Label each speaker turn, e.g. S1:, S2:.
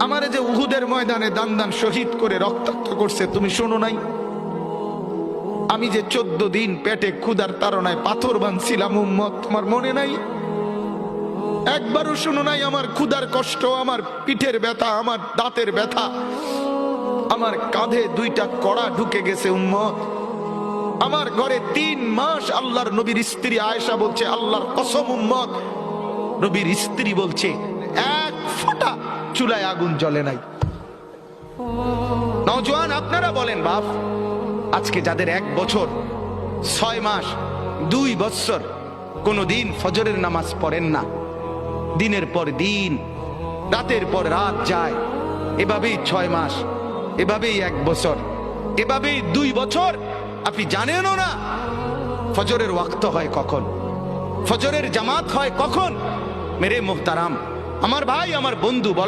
S1: আমারে যে উহুদের ময়দানে দান দান শহীদ করে রক্তাক্ত করছে তুমি শোনো নাই? আমি যে 14 দিন পেটে ক্ষুধার তাড়নায় পাথর বাঁধছিলাম উম্মত, তোমার মনে নাই? একবারও শোনো নাই আমার ক্ষুধার কষ্ট, আমার পিঠের ব্যথা, আমার দাঁতের ব্যথা, আমার কাঁধে 2টা কড়া ঢুকে গেছে উম্মত। আমার ঘরে 3 মাস আল্লাহর নবীর স্ত্রী আয়েশা বলছে, আল্লাহর কসম উম্মত, নবীর স্ত্রী বলছে এক ফোঁটা চুলায় আগুন জ্বলে নাই। নওজোয়ান আপনারা বলেন বাপ, আজকে যাদের 1 বছর 6 মাস 2 বছর কোনদিন ফজরের নামাজ পড়েন না, দিনের পর দিন রাতের পর রাত যায়, এভাবেই 6 মাস, এভাবেই 1 বছর, এভাবেই 2 বছর, আপনি জানেনও না ফজরের ওয়াক্ত হয় কখন, ফজরের জামাত হয় কখন। মেরে মুহতারাম, আমার ভাই, আমার বন্ধু,